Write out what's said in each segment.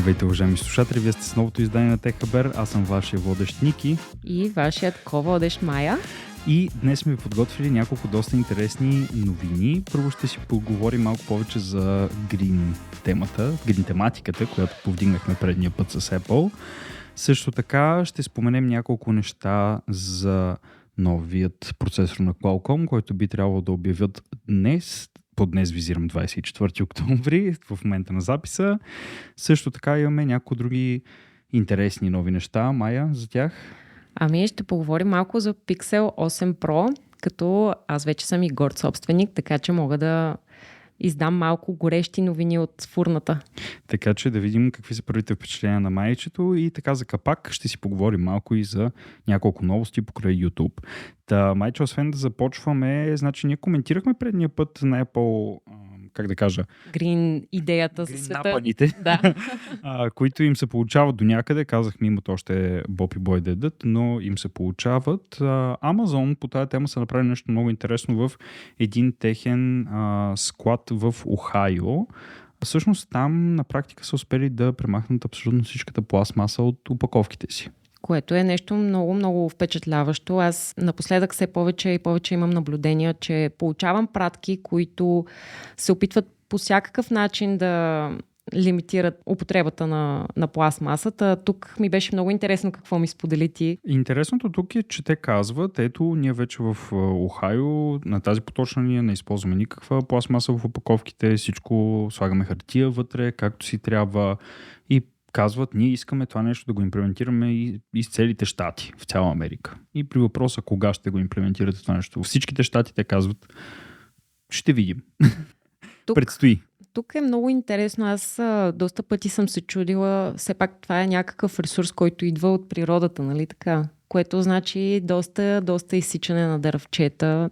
Здравейте, уважаеми слушатели, вие сте с новото издание на ТехХабер. Аз съм вашия водещ Ники. И вашият ко-водещ Майя. И днес сме ви подготвили няколко доста интересни новини. Първо ще си поговорим малко повече за Green темата, Green тематиката, която повдигнахме предния път с Apple. Също така ще споменем няколко неща за новият процесор на Qualcomm, който би трябвало да обявят днес. По днес визирам 24 октомври, в момента на записа. Също така имаме някои други интересни нови неща. Майя, за тях? Ами ще поговорим малко за Pixel 8 Pro, като аз вече съм и горд собственик, така че мога да издам малко горещи новини от фурната. Така че да видим какви са първите впечатления на майчето и така за капак ще си поговорим малко и за няколко новости покрай YouTube. Та, майче, освен да започваме, значи ние коментирахме предния път на Apple, как да кажа? Green идеята за света. Напаните, да. които им се получават до някъде. Казахме, имат още Боб и Бой да ядат, но им се получават. Amazon по тази тема са направили нещо много интересно в един техен склад в Охайо. Всъщност там на практика са успели да премахнат абсолютно всичката пластмаса от опаковките си. Което е нещо много, много впечатляващо. Аз напоследък все повече и повече имам наблюдения, че получавам пратки, които се опитват по всякакъв начин да лимитират употребата на пластмасата. Тук ми беше много интересно какво ми сподели ти. Интересното тук е, че те казват, ето ние вече в Охайо на тази поточна линия не използваме никаква пластмаса в опаковките, всичко слагаме хартия вътре, както си трябва и казват, ние искаме това нещо да го имплементираме и из целите щати, в цяла Америка. И при въпроса кога ще го имплементирате това нещо, във всичките щати те казват, ще видим. Предстои. Тук е много интересно. Аз доста пъти съм се чудила, все пак това е някакъв ресурс, който идва от природата, нали така? Което значи доста изсичане на дървчета.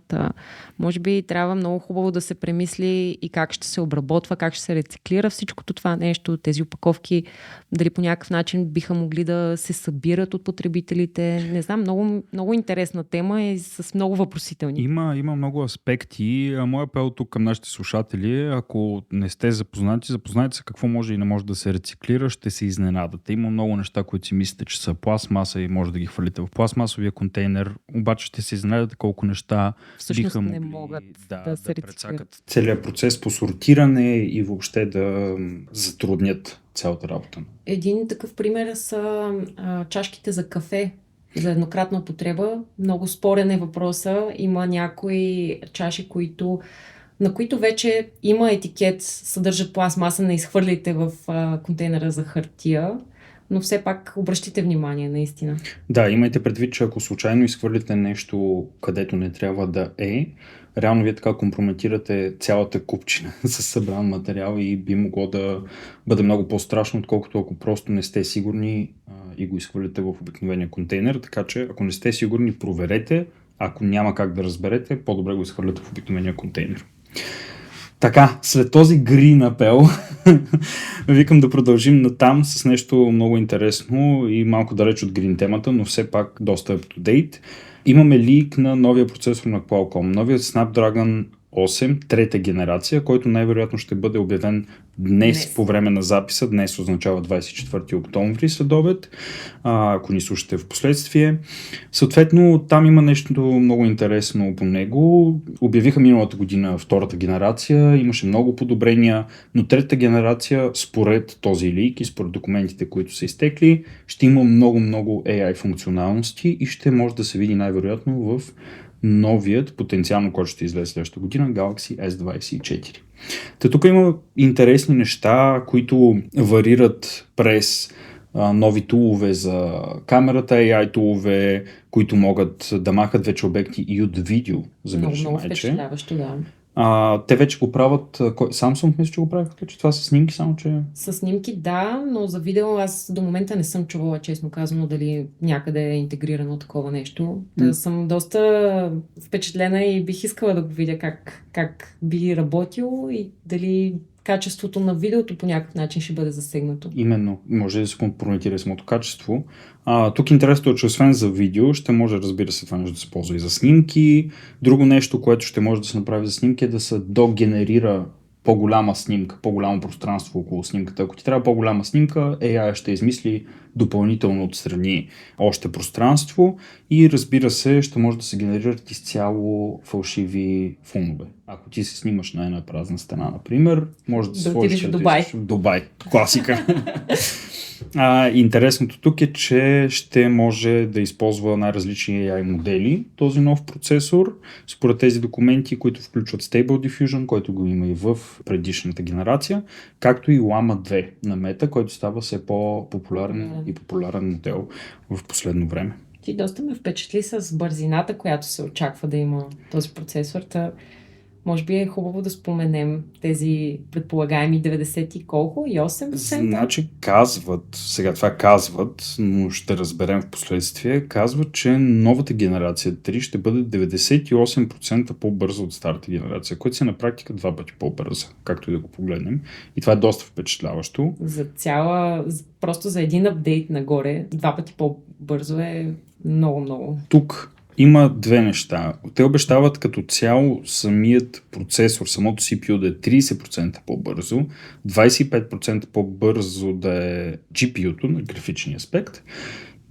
Може би трябва много хубаво да се премисли и как ще се обработва, как ще се рециклира всичкото това нещо, тези опаковки, дали по някакъв начин биха могли да се събират от потребителите. Не знам, много, много интересна тема и с много въпросителни. Има много аспекти. Моя апел тук към нашите слушатели, ако не сте запознайте се какво може и не може да се рециклира, ще се изненадате. Има много неща, които си мислите, че са пластмаса и може да ги хвалите в пластмасовия контейнер, обаче ще се изненадате колко неща всъщност биха могли не могат да се прецакат целият процес по сортиране и въобще да затруднят цялата работа. Един такъв пример са чашките за кафе за еднократна употреба. Много спорен е въпроса. Има някои чаши, на които вече има етикет, съдържат пластмаса, не изхвърлите в контейнера за хартия. Но все пак обръщайте внимание, наистина. Да, имайте предвид, че ако случайно изхвърлите нещо, където не трябва да е, реално вие така компрометирате цялата купчина с събран материал и би могло да бъде много по-страшно, отколкото ако просто не сте сигурни и го изхвърлите в обикновения контейнер. Така че, ако не сте сигурни, проверете. Ако няма как да разберете, по-добре го изхвърляте в обикновения контейнер. Така, след този green апел, викам да продължим натам с нещо много интересно и малко далеч от green темата, но все пак доста up to date. Имаме лик на новия процесор на Qualcomm, новият Snapdragon 8, трета генерация, който най-вероятно ще бъде обявен днес по време на записа. Днес означава 24 октомври след обед, ако ни слушате в последствие. Съответно, там има нещо много интересно по него. Обявиха миналата година втората генерация, имаше много подобрения, но третата генерация, според този лик и според документите, които са изтекли, ще има много AI функционалности и ще може да се види най-вероятно в новият, потенциално, който ще излезе следващата година, Galaxy S24. Тук има интересни неща, които варират през нови тулове за камерата, AI тулове, които могат да махат вече обекти и от видео. Много впечатляващо, да. Те вече го правят, Samsung мисля, че го правят, че това са снимки, само че... С снимки да, но за видео аз до момента не съм чувала, честно казано, дали някъде е интегрирано такова нещо. Съм доста впечатлена и бих искала да го видя как би работил и дали качеството на видеото по някакъв начин ще бъде засегнато. Именно, може да се компрометира самото качество. Тук интересното е, че освен за видео, ще може, разбира се, това нещо да се ползва и за снимки. Друго нещо, което ще може да се направи за снимки е да се догенерира по-голяма снимка, по-голямо пространство около снимката. Ако ти трябва по-голяма снимка, AI ще измисли допълнително отстрани още пространство и разбира се, ще може да се генерират изцяло фалшиви фонове. Ако ти се снимаш на една празна стена, например, може да отидеш в Дубай. В Дубай. Класика. Интересното тук е, че ще може да използва най-различни AI модели, този нов процесор, според тези документи, които включват Stable Diffusion, който го има и в предишната генерация, както и Llama 2 на Meta, който става все по-популярен и популярен модел в последно време. Ти доста ме впечатли с бързината, която се очаква да има този процесор. Може би е хубаво да споменем тези предполагаеми 90 и колко? И 8%? Значи сега това казват, но ще разберем в последствие, казват, че новата генерация 3 ще бъде 98% по-бърза от старата генерация, което си на практика 2 пъти по-бърза, както и да го погледнем. И това е доста впечатляващо. Просто за един апдейт нагоре, 2 пъти по-бързо е много. Тук има две неща. Те обещават като цяло самият процесор, самото CPU да е 30% по-бързо, 25% по-бързо да е GPU-то на графичния аспект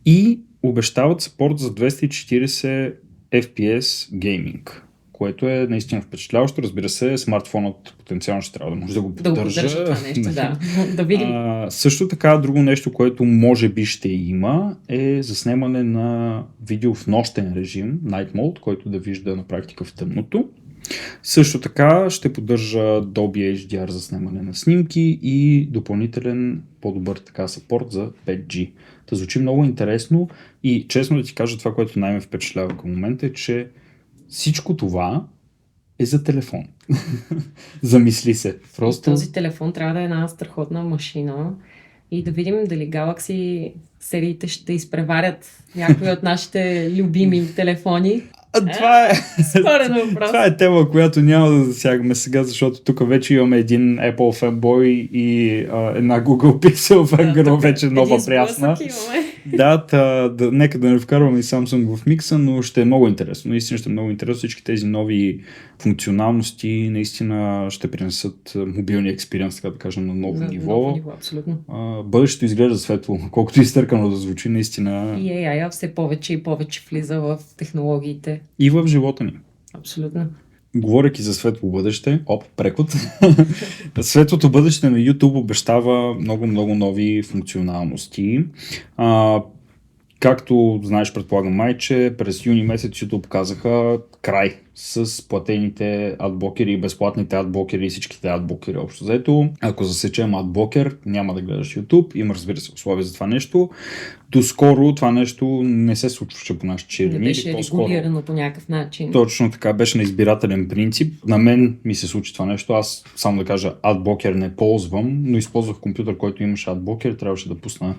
и обещават съпорт за 240 FPS гейминг, което е наистина впечатляващо. Разбира се, смартфонът потенциално ще трябва да може да го поддържа. Това нещо, да. Да видим. Също така, друго нещо, което може би ще има, е заснемане на видео в нощен режим, Night Mode, който да вижда на практика в тъмното. Също така ще поддържа Dolby HDR за снимане на снимки и допълнителен по-добър съпорт за 5G. Та звучи много интересно и честно да ти кажа, това, което най-ме впечатлява към момента е, че всичко това е за телефон. Замисли се. Просто... Този телефон трябва да е една страхотна машина и да видим дали Galaxy сериите ще изпреварят някои от нашите любими телефони. Това е... Спорен въпрос. Това е тема, която няма да засягаме сега, защото тук вече имаме един Apple фенбой и една Google Pixel фенгърл, вече нова прясна. Нека да не вкарваме и Samsung в микса, но ще е много интересно. Наистина ще е много интересно. Всички тези нови функционалности наистина ще принесат мобилния експириенс, така да кажем, на ново ниво. Абсолютно. Бъдещето изглежда светло, колкото изтъркано да звучи, наистина. И AI все повече и повече влиза в технологиите. И в живота ни. Абсолютно. Говорейки за светло бъдеще, преход. Светлото бъдеще на YouTube обещава много нови функционалности. Както знаеш, предполагам май, че през юни месец YouTube казаха край с платените адблокери и безплатните адблокери и всичките адблокери общо взето. Ако засечем адблокер, няма да гледаш YouTube. Има, разбира се, условия за това нещо. Доскоро това нещо не се случваше по нашите черни. Не беше регулирано по някакъв начин. Точно така, беше на избирателен принцип. На мен ми се случи това нещо. Аз, само да кажа, адблокер не ползвам, но използвах компютър, който имаше адблокер. Трябваше да пусна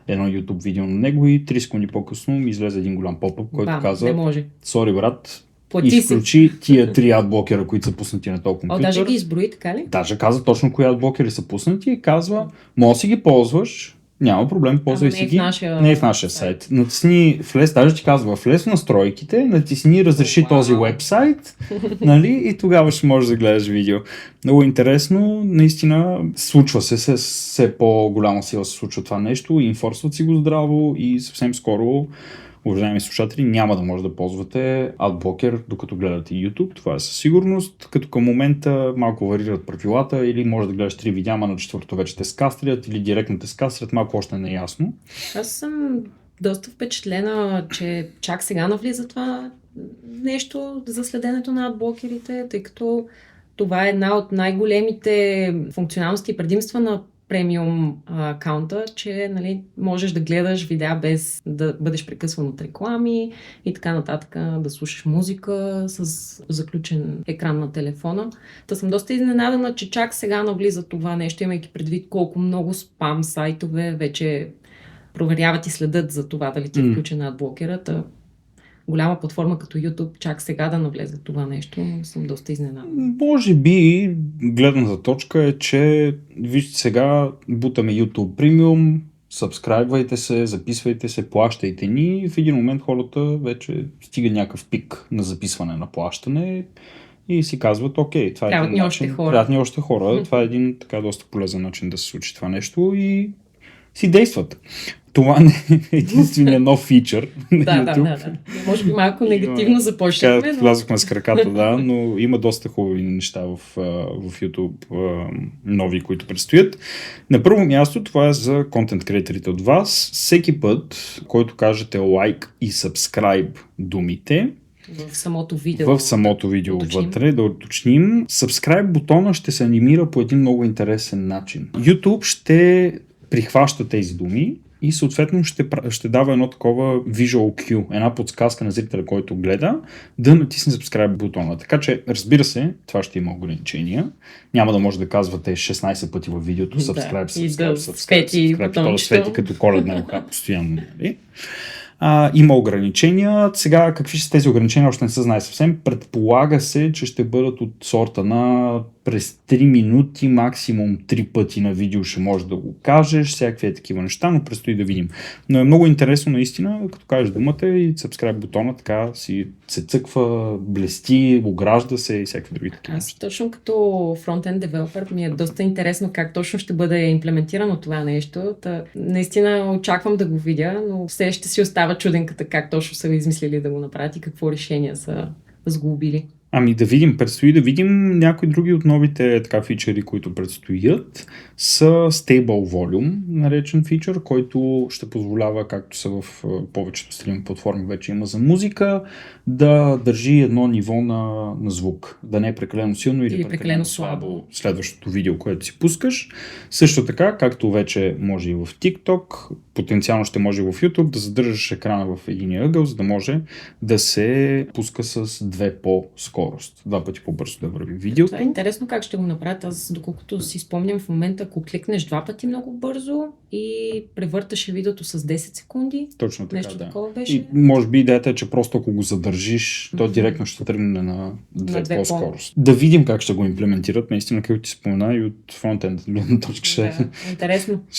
едно YouTube видео на него и 3 секунди по-късно ми излезе един голям поп-ъп, който каза: не може. Сори, брат, изключи тия 3 адблокера, които са пуснати на този компютър. Даже ги изброи, така ли? Даже каза точно кои адблокери са пуснати и казва: може да си ги ползваш, няма проблем, ползвай си ги. Не е в нашия сайт. Натисни, даже ти казва, влез в настройките, натисни, разреши този уебсайт, нали, и тогава ще можеш да гледаш видео. Много интересно, наистина, случва се, с все по-голяма сила се случва това нещо, инфорсват си го здраво и съвсем скоро, уважаеми слушатели, няма да може да ползвате адблокер, докато гледате YouTube. Това е със сигурност, като към момента малко варират правилата, или може да гледаш 3 видеа, на четвърто вече те скастрят, или директно те скастрят, малко още не е ясно. Аз съм доста впечатлена, че чак сега навлиза това нещо за следенето на адблокерите, тъй като това е една от най-големите функционалности и предимства на премиум акаунта, че нали, можеш да гледаш видеа без да бъдеш прекъсван от реклами и така нататък, да слушаш музика с заключен екран на телефона. Та съм доста изненадана, че чак сега навлиза това нещо, имайки предвид колко много спам сайтове вече проверяват и следят за това дали ти е включена адблокерата. Голяма платформа като YouTube чак сега да навлезе това нещо, съм доста изненадана. Може би гледната точка е, че вижте сега бутаме YouTube Premium, сабскрайбвайте се, записвайте се, плащайте ни и в един момент хората вече стига някакъв пик на записване на плащане и си казват, окей, това е Трябват един ни още начин, хора. трябват ни още хора, това е един така доста полезен начин да се случи това нещо и си действат. Това не е единствения нов фичър на YouTube. Да. Може би малко негативно започнахме, Така, но... влязохме с краката, да, но има доста хубави неща в YouTube, нови, които предстоят. На първо място, това е за контент креаторите от вас. Всеки път, който кажете лайк и subscribe думите, в самото видео вътре, да уточним. Subscribe бутона ще се анимира по един много интересен начин. YouTube ще прихваща тези думи и съответно ще дава едно такова visual cue, една подсказка на зрителя, който гледа, да натисне subscribe бутона. Така че, разбира се, това ще има ограничения. Няма да може да казвате 16 пъти във видеото subscribe. То да свети като коледна елха постоянно. Има ограничения. Сега, какви са тези ограничения, още не се знае съвсем. Предполага се, че ще бъдат от сорта на през 3 минути, максимум 3 пъти на видео ще можеш да го кажеш, всякакви такива неща, но предстои да видим. Но е много интересно наистина, като кажеш думата и subscribe бутона, така си се цъква, блести, огражда се и всякакви други такива. Аз точно като фронтенд девелопер ми е доста интересно как точно ще бъде имплементирано това нещо. Наистина очаквам да го видя, но все ще си остава чуденката как точно са измислили да го направят и какво решения са сглобили. Да видим, предстои да видим някои други от новите така фичъри, които предстоят, са Stable Volume, наречен фичър, който ще позволява, както са в повечето стрим платформи вече има за музика, да държи едно ниво на звук, да не е прекалено силно или прекалено слабо следващото видео, което си пускаш. Също така, както вече може и в TikTok, потенциално ще може и в YouTube, да задържаш екрана в единия ъгъл, за да може да се пуска с 2 по-скорост. 2 пъти по-бързо да върви видеото. Това е интересно как ще го направят. Аз, доколкото си спомням в момента, ако кликнеш 2 пъти много бързо и превърташе видеото с 10 секунди. Точно така, нещо да. такова беше. И може би идеята е, че просто ако го задържиш, то директно ще тръгне на 2 по-скорост. Да видим как ще го имплементират. Наистина, както ти спомена, и от фронтенд гледна точка ще е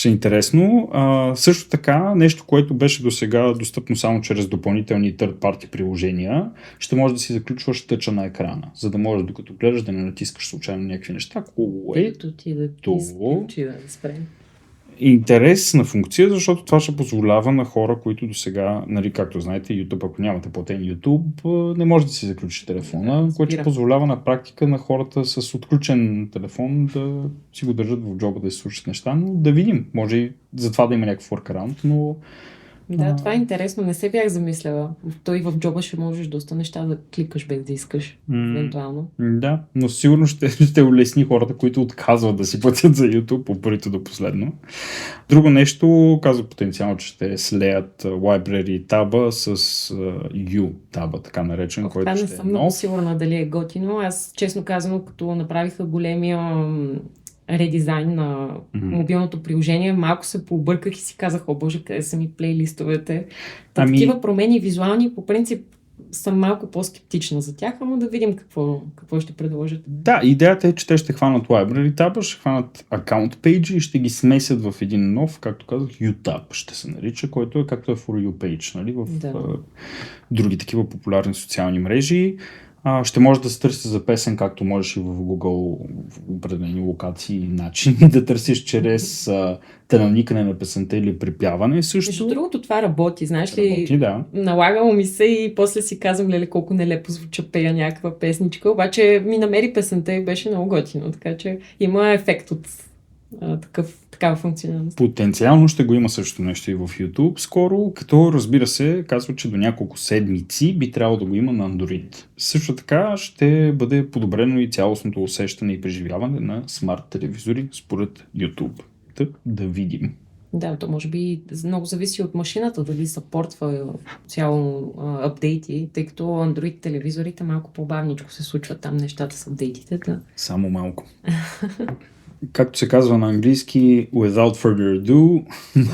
интересно. Също така, нещо, което беше досега достъпно само чрез допълнителни third-party приложения, ще може да си заключваш тъча на екрана, за да можеш докато гледаш да не натискаш случайно някакви неща, което интересна функция, защото това ще позволява на хора, които досега, нали, както знаете, YouTube, ако нямате платен YouTube, не може да си заключи телефона, което ще позволява на практика на хората с отключен телефон да си го държат в джоба, да си слушат неща, но да видим. Може и за това да има някакъв workaround, но... Да, това е интересно. Не се бях замисляла. Той в джоба ще можеш доста неща да кликаш без да искаш, евентуално. Да, но сигурно ще улесни хората, които отказват да си платят за YouTube, опорито до последно. Друго нещо, казва потенциално, че ще слеят Library таба с U таба, така наречен, който ще е нов. Не съм много сигурна дали е готино. Аз, честно казано, като направиха големия редизайн на мобилното приложение, малко се пообърках и си казах, о боже, къде са ми плейлистовете. Такива промени визуални, по принцип, съм малко по-скептична за тях, ама да видим какво ще предложат. Да, идеята е, че те ще хванат Library таба, ще хванат Account Page и ще ги смесят в един нов, както казах, U-Tab ще се нарича, който е както е For You Page, нали, в други такива популярни социални мрежи. Ще може да се търси за песен, както можеш и в Google в определени локации и начини да търсиш чрез наникане на песента или припяване. Също... Между другото това работи, знаеш ли, налагало ми се и после си казвам, леле, колко нелепо звуча, пея някаква песничка, обаче ми намери песента и беше много готино, така че има ефект от такава функционалност. Потенциално ще го има също нещо и в YouTube скоро, като разбира се, казва, че до няколко седмици би трябвало да го има на Android. Също така ще бъде подобрено и цялостното усещане и преживяване на смарт телевизори според YouTube. Да видим. Да, то може би много зависи от машината, дали съпортва цяло апдейти, тъй като Android телевизорите малко по-бавничко се случват там нещата с апдейтите. Да. Само малко. Както се казва на английски, without further ado,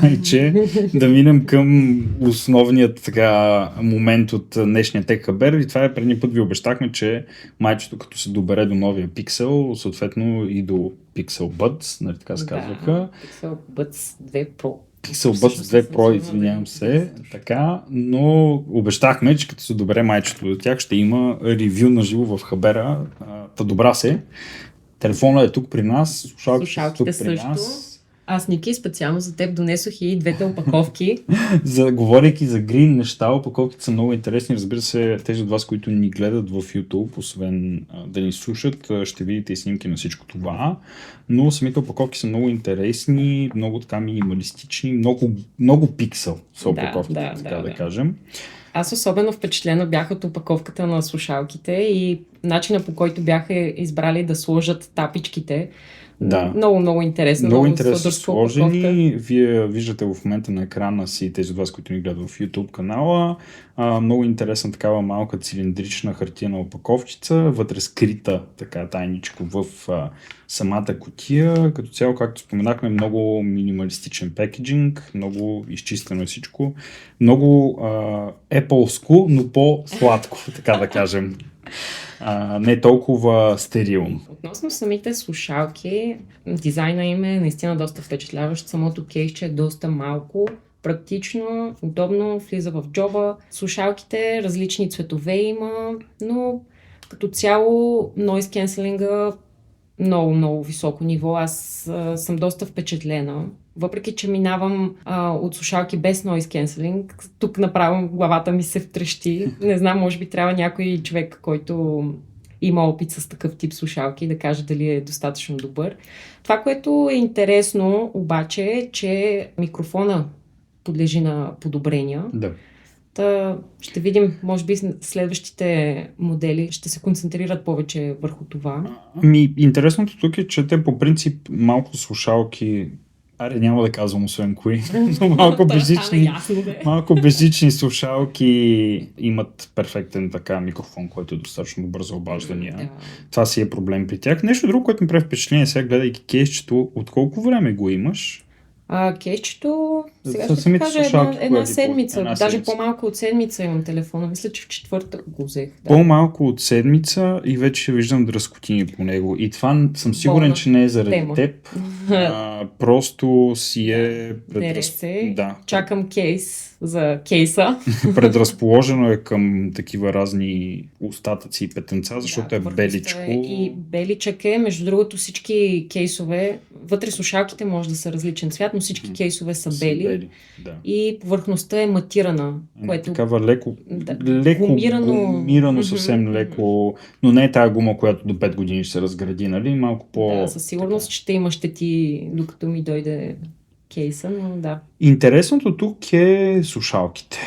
майче, да минем към основният така момент от днешния Теххабер. И това е, преди път ви обещахме, че майчето като се добере до новия Pixel, съответно и до Pixel Buds, нали така се казваха. Pixel Buds 2 Pro. Pixel Buds Всъщност 2 съм Pro, сигурна, извинявам да. се, така, но обещахме, че като се добере майчето до тях, ще има ревю на живо в Хабера. Та добра се. Телефонът е тук при нас, слушалките са тук Слушалките при също. нас. Аз, Ники, специално за теб донесох и двете опаковки. Говорейки за грин неща, опаковките са много интересни. Разбира се, тези от вас, които ни гледат в YouTube, освен да ни слушат, ще видите и снимки на всичко това. Но самите опаковки са много интересни, много така минималистични, много пиксел са опаковките, така да кажем. Аз особено впечатлена бях от опаковката на слушалките и начина, по който бяха избрали да сложат тапичките. Да. Много интересно. Много интересно сложени. Опаковка. Вие виждате в момента на екрана си тези от вас, които ни гледат в YouTube канала. Много интересна такава малка цилиндрична хартиена опаковчица, вътре скрита така тайничко в самата кутия. Като цяло, както споменахме, много минималистичен пекеджинг, много изчистено е всичко. Много Apple-ско, но по-сладко, така да кажем. Не толкова стерилно. Относно самите слушалки, дизайна им е наистина доста впечатляващ. Самото кейсче е доста малко, практично, удобно, влиза в джоба. Слушалките различни цветове има, но като цяло noise cancelling много високо ниво. Аз съм доста впечатлена. Въпреки че минавам от слушалки без noise cancelling, тук направо главата ми се втрещи. Не знам, може би трябва някой човек, който има опит с такъв тип слушалки, да каже дали е достатъчно добър. Това, което е интересно обаче, е, че микрофона подлежи на подобрения. Да. Ще видим, може би следващите модели ще се концентрират повече върху това. Интересното тук е, че те по принцип малко слушалки, няма да казвам освен кои, но малко безжични слушалки имат перфектен така микрофон, който е достатъчно добър за обаждания. Да. Това си е проблем при тях. Нещо друго, което ми прави впечатление сега, гледайки кейсчето, от колко време го имаш? Кейсчето, сега ще кажа една седмица, даже по-малко от седмица имам телефона. Мисля, че в четвъртък го взех. Да. По-малко от седмица и вече виждам дръскотини по него. И това съм сигурен, че не е заради теб. Просто си е... Чакам кейс за кейса. Предразположено е към такива разни остатъци и петънца, защото е беличко. И беличък е. Между другото, всички кейсове, вътре слушалките може да са различен цвят, но всички кейсове са бели. Да. И повърхността е матирана. Което... Такава леко гумирано, съвсем леко, но не е тая гума, която до 5 години ще се разгради, нали? Малко по... Да, със сигурност ще има щети, докато ми дойде кейса, но да. Интересното тук е слушалките.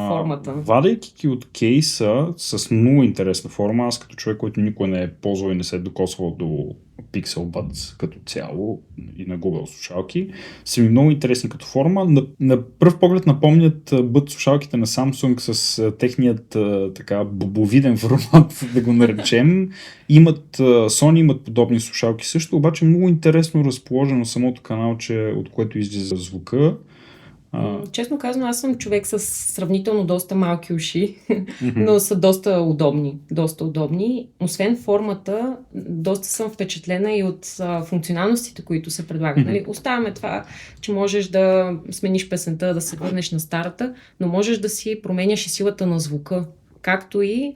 Формата. Вадейки ги от кейса с много интересна форма, аз като човек, който никой не е ползвал и не се е докосвал до Pixel Buds като цяло и на Google слушалки, са ми много интересни като форма. На пръв поглед напомнят Buds слушалките на Samsung с техният така бобовиден формат, да го наречем. Sony имат подобни слушалки също, обаче много интересно разположено самото каналче, от което излиза звука. Честно казано, аз съм човек с сравнително доста малки уши, но са доста удобни. Освен формата, доста съм впечатлена и от функционалностите, които се предлагат. Нали? Оставяме това, че можеш да смениш песента, да се върнеш на старата, но можеш да си променяш и силата на звука, както и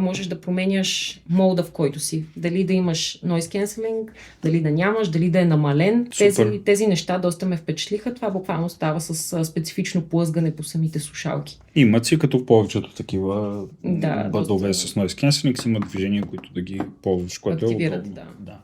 можеш да променяш мода, в който си. Дали да имаш noise cancelling, дали да нямаш, дали да е намален. Тези неща доста ме впечатлиха. Това буквално става с специфично плъзгане по самите слушалки. Имат си като повечето такива бъдове доста... с noise cancelling, имат движения, които да ги ползваш, което активират, е да.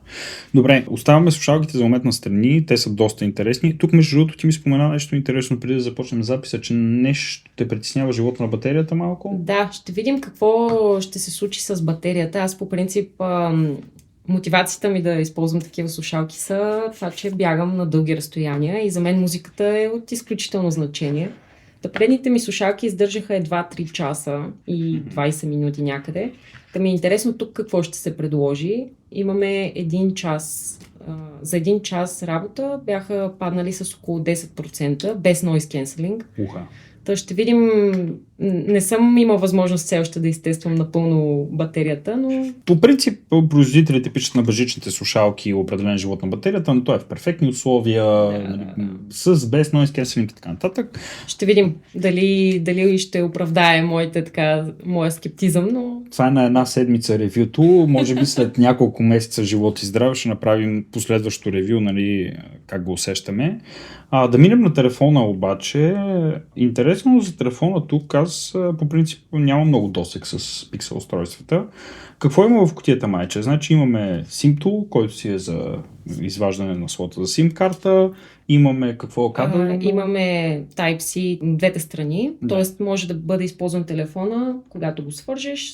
Добре, оставаме слушалките за момент на страни. Те са доста интересни. Тук между другото ти ми спомена нещо интересно преди да започнем записа, че нещо те притеснява живота на батерията малко. Да, ще видим какво ще се случи с батерията. Аз по принцип мотивацията ми да използвам такива слушалки са това, че бягам на дълги разстояния и за мен музиката е от изключително значение. Предните ми слушалки издържаха едва 3 часа и 20 минути някъде. Та ми е интересно тук какво ще се предложи. Имаме 1 час. За 1 час работа бяха паднали с около 10% без noise cancelling. Та ще видим Не съм имал възможност все още да изтествам напълно батерията, но... По принцип, производителите пишат на бежичните слушалки определен живот на батерията, но той е в перфектни условия, нали, с без noise cancelling и така нататък. Ще видим дали ще оправдае моя скептизъм, но... Това е на една седмица ревюто. Може би след няколко месеца живот и здраве ще направим последващо ревю, нали, как го усещаме. Да минем на телефона обаче. Интересно за телефона тук, аз по принцип нямам много досег с пиксел устройствата. Какво има в кутията, майче? Значи имаме SIM tool, който си е за изваждане на слота за SIM карта. Имаме какво кабел? Имаме Type-C двете страни, т.е. може да бъде използван телефона, когато го свържеш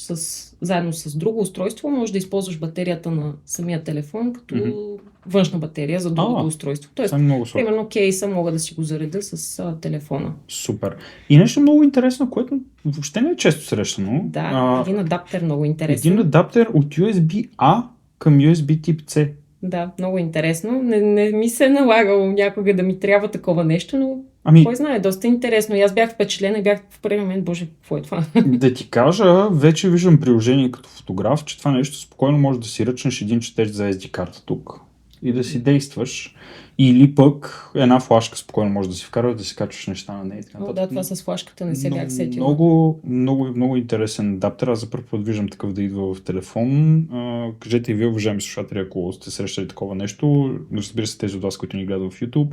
заедно с друго устройство, може да използваш батерията на самия телефон като външна батерия за другото устройство. Тоест, примерно кейса мога да си го заредя с телефона. Супер. И нещо много интересно, което въобще не е често срещано. Да, един адаптер много интересен. Един адаптер от USB-A към USB тип C. Да, много интересно. Не ми се е налагало някога да ми трябва такова нещо, но кой знае, доста интересно. И аз бях впечатлена и бях в първи момент, боже, какво е това? Да ти кажа, вече виждам приложение като фотограф, че това нещо спокойно може да си ръчнеш един четеж за SD карта тук и да си действаш. Или пък една флашка спокойно може да си вкарваш, да си качваш неща на нея. Да, това с флашката не се бях сетила. Много интересен адаптер. Аз за първ път виждам такъв да идва в телефон. Кажете и вие, уважаеми слушатели, ако сте срещали такова нещо, разбира се, тези от вас, които ни гледат в YouTube,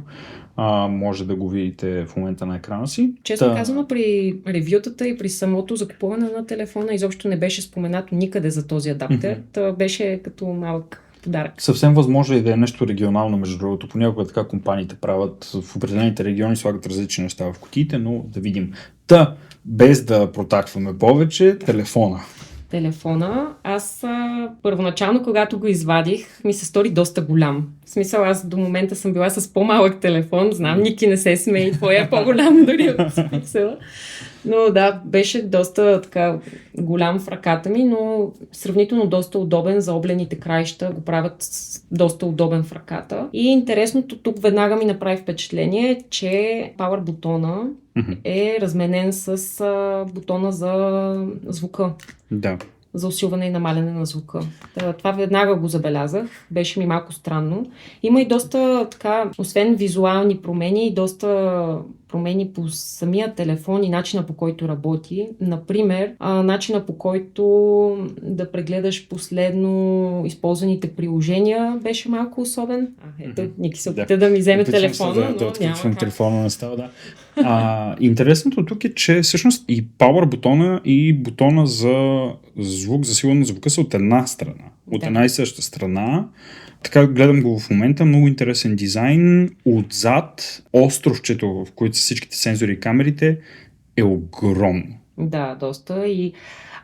може да го видите в момента на екрана си. Често казано, при ревютата и при самото закупуване на телефона изобщо не беше споменато никъде за този адаптер. Това беше като малък подарък. Съвсем възможно и да е нещо регионално, между другото. Понякога така компаниите правят в определените региони, слагат различни неща в кутиите, но да видим. Без да протакваме повече, телефона. Аз първоначално, когато го извадих, ми се стори доста голям. В смисъл, аз до момента съм била с по-малък телефон, знам, Ники не се смее, твоя е по-голям дори от пиксела. Но да, беше доста така голям в ръката ми, но сравнително доста удобен за облените краища, го правят доста удобен в ръката. И интересното тук веднага ми направи впечатление, че Power бутона е разменен с бутона за звука. Да. За усилване и намаляне на звука. Това веднага го забелязах. Беше ми малко странно. Има и доста така, освен визуални промени, и доста промени по самия телефон и начина по който работи. Например, начина по който да прегледаш последно използваните приложения беше малко особен. Ето, Ники се опита да ми вземе телефона, но няма как. Телефона не става, да. Интересното тук е, че всъщност и Power бутона и бутона за звук, засилване на звука са от една страна. От една и съща страна. Така гледам го в момента, много интересен дизайн. Отзад островчето, в които са всичките сензори и камерите, е огромно. Да, доста. И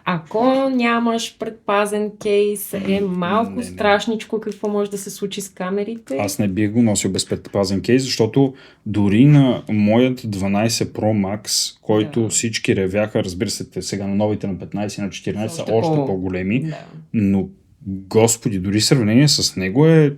ако нямаш предпазен кейс, е малко страшничко какво може да се случи с камерите. Аз не бих го носил без предпазен кейс, защото дори на моят 12 Pro Max, който всички ревяха, разбира се, сега на новите на 15 и на 14 са още по-големи, но Господи, дори сравнение с него е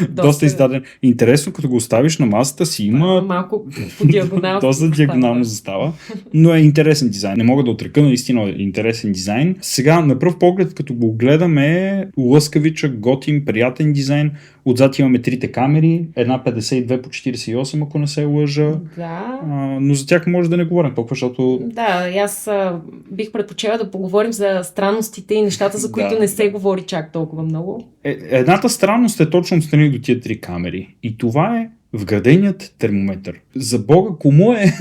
доста издаден. Интересно, като го оставиш на масата си, има малко по диагонално. Доста диагонално застава, но е интересен дизайн. Не мога да отрека, наистина е интересен дизайн. Сега, на пръв поглед, като го гледаме, лъскавичък, готин, приятен дизайн. Отзад имаме трите камери, една 52 по 48, ако не се лъжа. Да. Но за тях може да не говорим толкова, защото... Да, аз бих предпочела да поговорим за странностите и нещата, за които не се говори чак толкова много. Едната странност е точно отстрани до тия три камери. И това е вграденият термометър. За Бога, кому е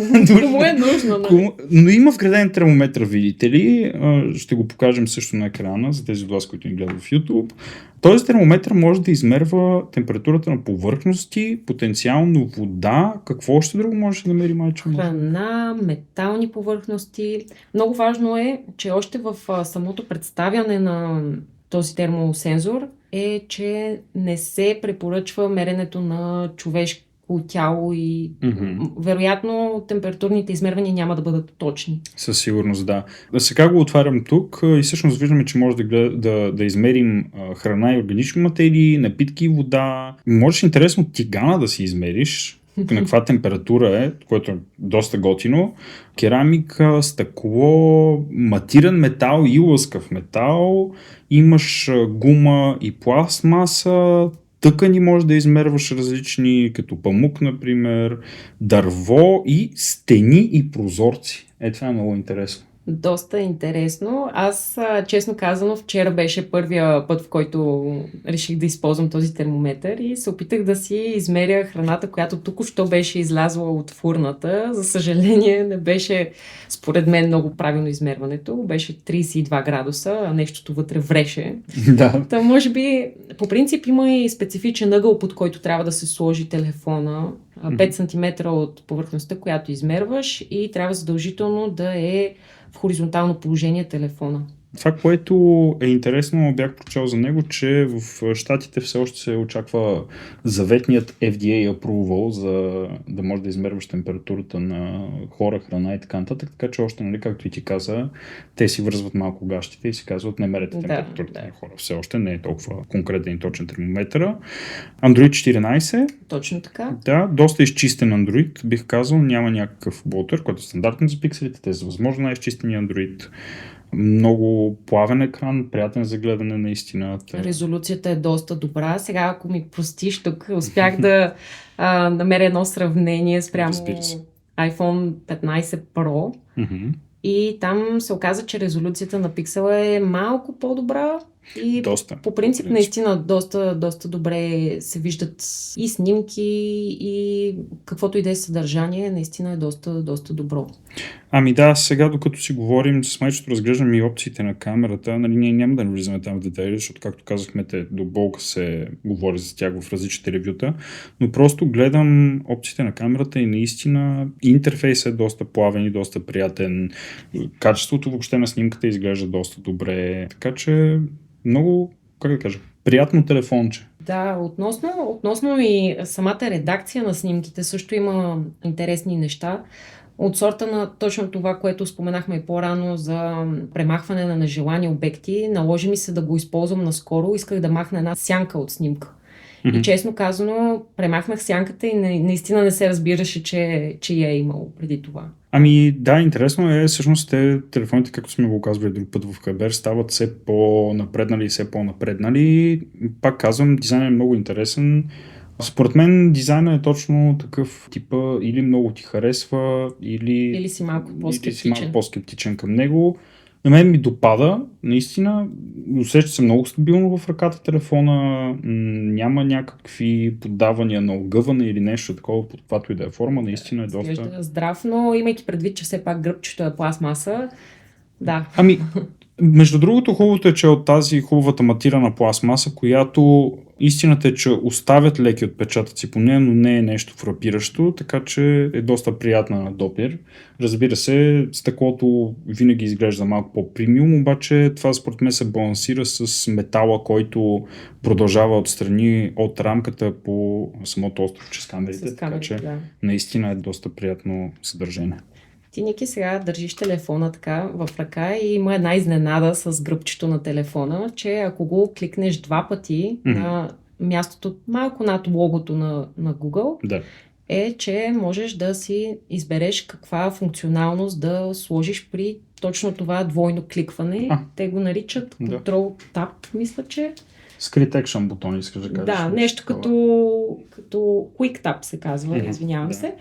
нужно? Но има вграден термометър, видите ли. Ще го покажем също на екрана, за тези от вас, които ни гледат в YouTube. Този термометър може да измерва температурата на повърхности, потенциално вода. Какво още друго може да мери, майче? Храна, метални повърхности. Много важно е, че още в самото представяне на този термосензор е, че не се препоръчва меренето на човешко тяло и вероятно температурните измервания няма да бъдат точни. Със сигурност, да. Сега го отварям тук и всъщност виждаме, че може да измерим храна и органични материи, напитки и вода. Можеш интересно тигана да си измериш. на каква температура е, което е доста готино. Керамика, стъкло, матиран метал и лъскав метал, имаш гума и пластмаса, тъкани може да измерваш различни, като памук, например, дърво и стени и прозорци. Това е много интересно. Доста интересно. Аз, честно казано, вчера беше първия път, в който реших да използвам този термометър и се опитах да си измеря храната, която току-що беше излязла от фурната. За съжаление, не беше, според мен, много правилно измерването. Беше 32 градуса, а нещото вътре вреше. Да. Та, може би, по принцип има и специфичен ъгъл, под който трябва да се сложи телефона. 5 см от повърхността, която измерваш, и трябва задължително да е в хоризонтално положение телефона. Това, което е интересно, бях прочел за него, че в Щатите все още се очаква заветният FDA approval, за да може да измерваш температурата на хора, храна и така нататък. Така че още, нали, както и ти каза, те си връзват малко гащите и си казват, не мерете температурата на хора. Все още не е толкова конкретен и точен термометър. Android 14. Точно така. Да, доста изчистен Android, бих казал. Няма някакъв блотър, който е стандартен за пикселите. Те са възможно най-изчистения Android. Много плавен екран, приятен за гледане наистина. Резолюцията е доста добра. Сега, ако ми простиш, тук успях да намеря едно сравнение спрямо iPhone 15 Pro. И там се оказа, че резолюцията на пиксела е малко по-добра. И по принцип наистина доста добре се виждат и снимки, и каквото и да е съдържание, наистина е доста добро. Ами да, сега докато си говорим с майчето, разглеждам и опциите на камерата. Нали, ние няма да влизаме там в детайли, защото, както казахме, до болка се говори за тях в различните ревюта, но просто гледам опциите на камерата и наистина интерфейсът е доста плавен и доста приятен. Качеството въобще на снимката изглежда доста добре, така че много, как да кажа, приятно телефонче. Да, относно и самата редакция на снимките също има интересни неща. От сорта на точно това, което споменахме и по-рано за премахване на нежелани обекти. Наложи ми се да го използвам наскоро. Исках да махна една сянка от снимка. И честно казано, премахнах сянката и наистина не се разбираше, че я е имало преди това. Ами да, интересно е, всъщност телефоните, както сме го казвали друг път в Хабер, стават все по-напреднали и все по-напреднали. Пак казвам, дизайнът е много интересен. Според мен дизайнът е точно такъв типа, или много ти харесва, или си малко по-скептичен към него. На мен ми допада, наистина, усеща се много стабилно в ръката телефона, няма някакви поддавания на огъване или нещо такова, под каквато и да е форма, наистина е доста... Изглежда здрав, но имайки предвид, че все пак гръбчето е пластмаса, да. Ами, между другото, хубавото е, че от тази хубавата матирана пластмаса, която истината е, че оставят леки отпечатъци по нея, но не е нещо фрапиращо, така че е доста приятна на допир. Разбира се, стъклото винаги изглежда малко по-премиум, обаче това според мен се балансира с метала, който продължава отстрани от рамката по самото островче с камерите, така че наистина е доста приятно съдържание. Ти, Ники, сега държиш телефона така в ръка и има една изненада с гръбчето на телефона, че ако го кликнеш 2 пъти на мястото малко над логото на Google, е, че можеш да си избереш каква функционалност да сложиш при точно това двойно кликване. Те го наричат Control-Tab, мисля, че. Скрит Action бутон, искаш да кажеш. Да, нещо като Quick Tap се казва, извинявам се.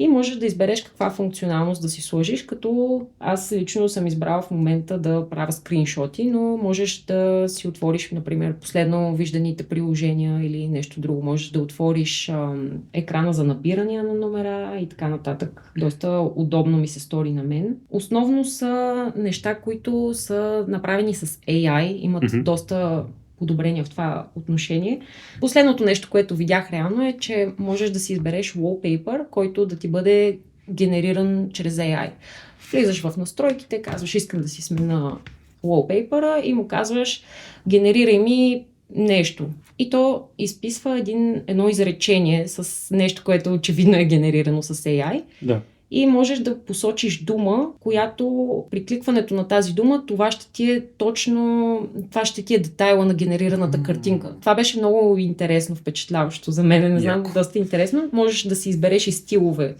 И можеш да избереш каква функционалност да си сложиш, като аз лично съм избрала в момента да правя скриншоти, но можеш да си отвориш, например, последно вижданите приложения или нещо друго. Можеш да отвориш екрана за набирания на номера и така нататък. Доста удобно ми се стори на мен. Основно са неща, които са направени с AI, имат доста подобрения в това отношение. Последното нещо, което видях реално е, че можеш да си избереш wallpaper, който да ти бъде генериран чрез AI. Влизаш в настройките, казваш искам да си смена wallpaper и му казваш генерирай ми нещо. И то изписва едно изречение с нещо, което очевидно е генерирано с AI. Да. и можеш да посочиш дума, която при кликването на тази дума, това ще ти е детайла на генерираната картинка. Това беше много интересно, впечатляващо за мен, не знам, доста интересно. Можеш да си избереш и стилове,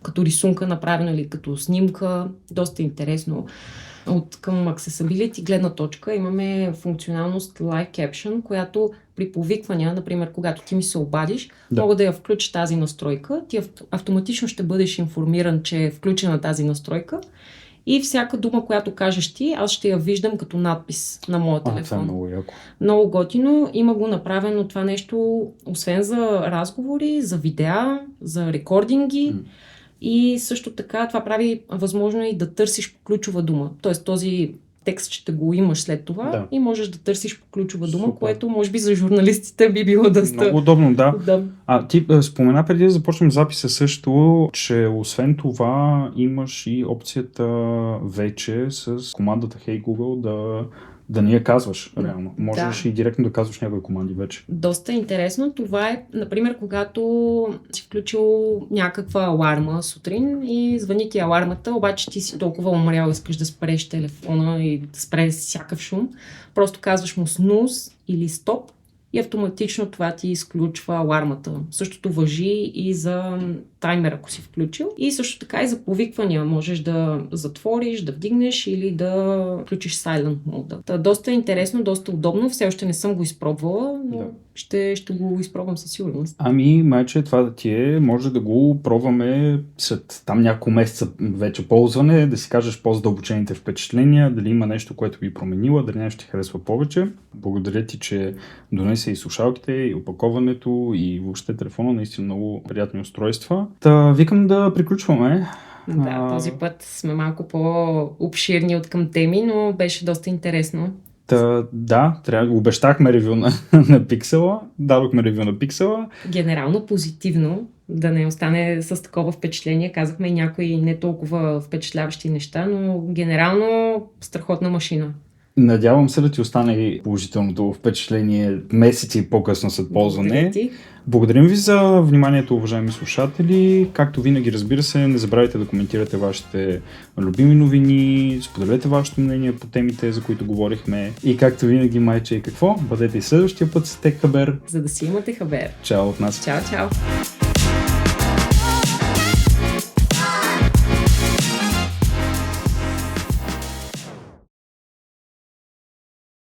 като рисунка направено или като снимка, доста интересно. От към Accessibility гледна точка имаме функционалност Live Caption, която при повиквания, например, когато ти ми се обадиш, мога да я включа тази настройка, ти автоматично ще бъдеш информиран, че е включена тази настройка и всяка дума, която кажеш ти, аз ще я виждам като надпис на моя телефон. Това е много яко. Много готино. Има го направено това нещо, освен за разговори, за видеа, за рекординги. И също така това прави възможно и да търсиш по ключова дума. Тоест този текст ще го имаш след това и можеш да търсиш по ключова дума, което може би за журналистите би било доста... Много удобно, да. Ти спомена преди да започнем записа също, че освен това имаш и опцията вече с командата Hey Google да не я казваш реално. Можеш и директно да казваш някои команди вече. Доста интересно. Това е, например, когато си включил някаква аларма сутрин и звъни ти алармата, обаче ти си толкова умрял, искаш да спреш телефона и да спреш всякакъв шум. Просто казваш му снуз или стоп и автоматично това ти изключва алармата. Същото важи и за таймер, ако си включил. И също така и за повиквания. Можеш да затвориш, да вдигнеш или да включиш silent mode. Доста интересно, доста удобно. Все още не съм го изпробвала, но ще го изпробвам със сигурност. Майче, това да ти е, може да го пробваме след там няколко месеца вече ползване, да си кажеш по-задълбочените впечатления, дали има нещо, което би променила, дали нещо ти харесва повече. Благодаря ти, че донесе и слушалките, и опаковането, и въобще телефона, наистина много приятни устройства. Викам да приключваме. Този път сме малко по-обширни от към теми, но беше доста интересно. Обещахме ревю на Пиксела, дадохме ревю на Пиксела. Генерално позитивно, да не остане с такова впечатление. Казахме и някои не толкова впечатляващи неща, но генерално страхотна машина. Надявам се да ти остане положителното впечатление месеци по-късно след ползване. Благодарим ви за вниманието, уважаеми слушатели. Както винаги, разбира се, не забравяйте да коментирате вашите любими новини, споделете вашето мнение по темите, за които говорихме. И както винаги, майче, какво? Бъдете и следващия път с Tech Haber. За да си имате хабер. Чао от нас. Чао.